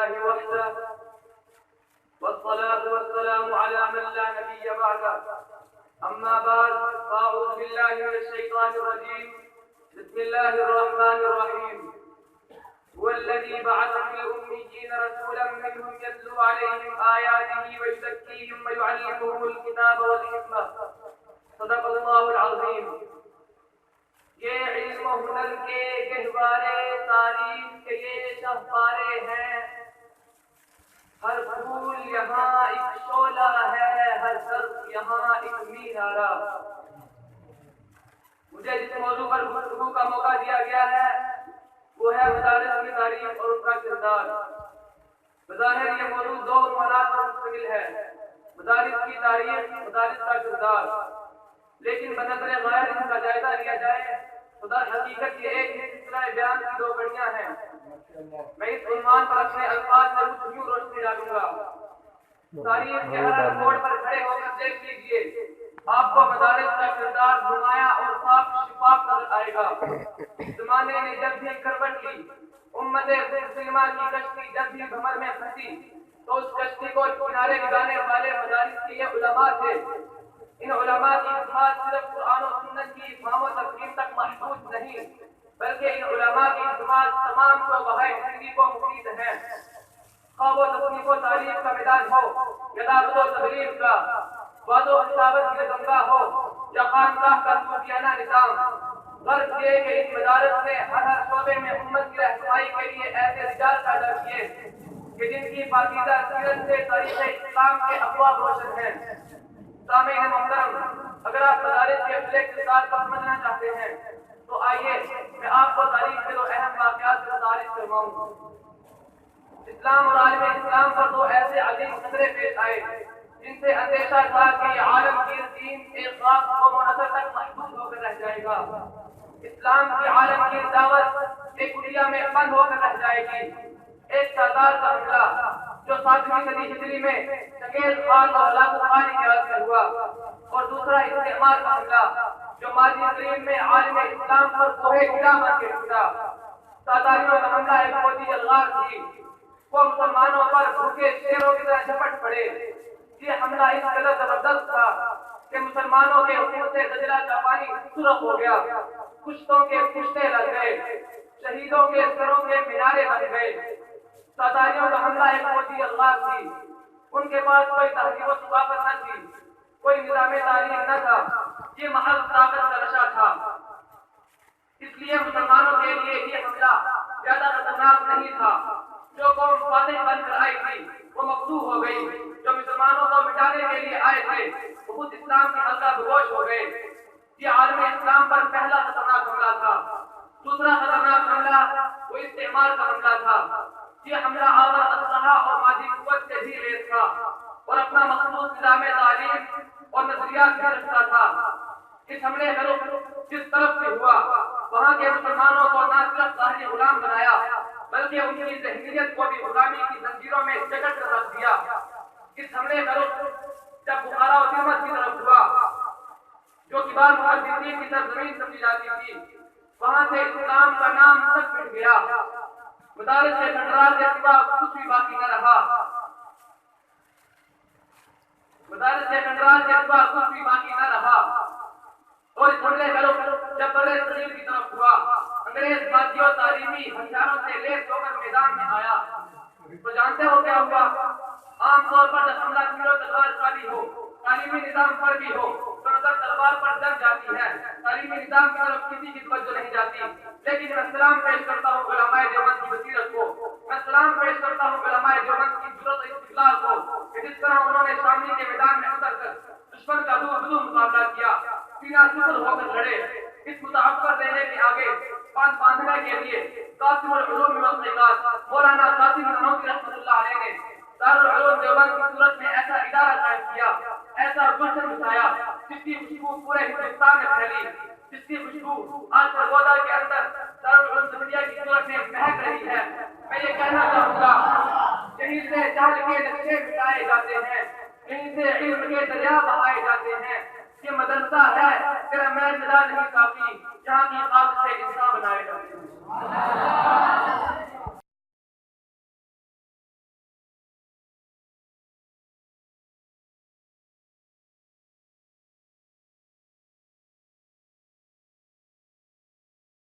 لله وحده والصلاة والسلام على من لا نبي بعده. أما بعد فأعوذ بالله من الشيطان الرجيم. بسم الله الرحمن الرحيم. هو الذي بعث في الأميين رسولا منهم يتلو عليهم آياته ويزكيهم ويعلمهم الكتاب والحكمة. صدق الله العظيم. یہ علم و ہنر کے گہوارے تاریخ کے یہ شہپارے ہیں. ہر پھول یہاں ایک شعلہ ہے، ہر درخت یہاں ایک مینارہ. مجھے جس موضوع پر گفتگو کا موقع دیا گیا ہے وہ ہے مدارس کی تاریخ اور ان کا کردار. بظاہر یہ موضوع دو عنوانات پر مشتمل ہے: مدارس کی تاریخ، مدارس کا کردار. لیکن بنظر غیر ان کا جائزہ لیا جائے تو در حقیقت یہ ایک ہی سلسلہ بیان کی دو کڑیاں ہیں. میں اس عنوان پر اپنے الفاظ میں کچھ یوں روشنی ڈالوں گا. تاریخ کے ہر موڑ پر کھڑے ہو کر دیکھ لیجیے، آپ کو مدارس کا کردار نمایاں اور صاف شفاف نظر آئے گا. زمانے نے جب بھی کروٹ لی، امت مسلمہ کی کشتی جب بھی بھمر میں پھنسی، تو اس کشتی کو کنارے لگانے والے مدارس کے یہ علماء تھے. ان علماء کی خدمات صرف قرآن و سنت کی فہم و تفہیم تک محدود نہیں، بلکہ ان علماء کی خدمات تمام شعبۂ زندگی کو مفید ہیں. خواہ وہ تصنیف و تاریخ کا میدان ہو یا دعوت و تبلیغ کا، وعظ و خطابت کی گنگا ہو یا خانقاہ کا صوفیانہ نظام. غرض یہ کہ ان مدارس نے ہر شعبے میں امت کی رہنمائی کے لیے ایسے رجال پیدا کیے کہ جن کی پاکیزہ سیرت سے تاریخ اسلام کے ابواب روشن ہیں. سامعین محترم، اگر آپ مدارس کے اصل کردار کو سمجھنا چاہتے ہیں تو آئیے میں آپ کو تاریخ کے دو اہم واقعات سے متعارف کرواؤں. اسلام اور عالم اسلام پر دو ایسے عظیم خطرے پیش آئے جن سے اندیشہ تھا کہ یہ عالمگیر دین ایک خاص قوم و نسل تک محدود ہو کر رہ جائے گا. اسلام کی عالمگیر دعوت ایک کٹیا میں بند ہو کر رہ جائے گی. ایک تاتار کا حملہ جو 7ویں صدی ہجری میں چنگیز خان اور ہلاکو خان کے یاد میں ہوا، اور دوسرا استعمار کا حملہ جو ماضی قریب میں عالم اسلام پر کوہ گرا بن کے ٹوٹا. تاتاریوں کا حملہ ایک فوجی الغار تھی. وہ مسلمانوں پر بھوکے شیروں کی طرح جھپٹ پڑے. یہ حملہ اس قدر زبردست تھا کہ مسلمانوں کے خون سے دجلہ کا پانی سرخ ہو گیا. کشتوں کے کشتے لگ گئے، شہیدوں کے سروں کے مینارے بن گئے. تاتاریوں کا حملہ ایک فوجی الغار تھی. ان کے پاس کوئی تہذیب و ثقافت نہ تھی، کوئی نظام تعلیم نہ تھا. یہ محض طاقت کا نشہ تھا. اس لیے مسلمانوں کے لیے یہ حملہ زیادہ خطرناک نہیں تھا. جو قوم فاتح بن کر آئی تھی وہ مقتول ہو گئی. جو مسلمانوں کو مٹانے کے لیے آئے تھے وہ خود اسلام کے حلقہ بگوش ہو گئے. یہ عالم اسلام پر پہلا خطرناک حملہ تھا. دوسرا خطرناک حملہ وہ استعمار کا حملہ تھا. یہ حملہ آور اسلحہ اور مادی قوت سے بھی لیس تھا اور اپنا مخصوص نظام تعلیم اور نظریات بھی رکھتا تھا. اس حملے کا رخ جس طرف سے ہوا وہاں کے مسلمانوں کو نہ صرف ظاہری غلام بنایا بلکہ ان کی ذہنیت کو بھی غلامی کی زنجیروں میں جکڑ کر رکھ دیا. اس حملے کا رخ جب بخارا و تیمت کی طرف ہوا جو کبار محدثین کی سرزمین سمجھی جاتی تھی، وہاں سے اسلام کا نام تک مٹ گیا. مدارس کے کنٹرول کے سوا کچھ بھی باقی نہ رہا. مدارس کے کنٹرول کے سوا کچھ بھی باقی نہ رہا. اور اس حملے کا رخ جب بر صغیر کی طرف ہوا، انگریز مادی و تعلیمی ہتھیاروں سے لیس ہو کر میدان میں آیا. تو جانتے ہو کیا ہوا؟ عام طور پر جب حملہ تیر و تلوار کا بھی ہو، تعلیمی نظام پر بھی ہو، تو نظر تلوار پر جم جاتی ہے، تعلیمی نظام کی طرف کسی کی توجہ نہیں جاتی. لیکن میں سلام پیش کرتا ہوں علماء دیوبند کی بصیرت کو، میں سلام پیش کرتا ہوں علماء دیوبند کی جرأت و استقلال کو کہ جس طرح انہوں نے شاملی کے میدان میں اتر کر دشمن کا دو مقابلہ کیا، سینہ سپر ہو کر لڑے. اس متعفر دینے کے آگے باندھنے کے لیے قاسم العلوم والتحقیقات مولانا قاسم نانوتوی رحمۃ اللہ علیہ نے دارالعلوم دیوبند کی صورت میں ایسا ادارہ قائم کیا، ایسا گلشن بچھایا جس کی خوشبو پورے ہندوستان میں پھیلی، جس کی خوشبو آج سرگودا کے اندر دارالعلوم دیوبندیہ کی صورت میں مہک رہی ہے. میں یہ کہنا چاہوں گا، یہیں سے جہل کے نقشے مٹائے جاتے ہیں، یہیں سے علم کے دریا بہائے جاتے ہیں. یہ مدرسہ ہے، تیرا میں ملا نہیں کافی، جہاں کی خاک سے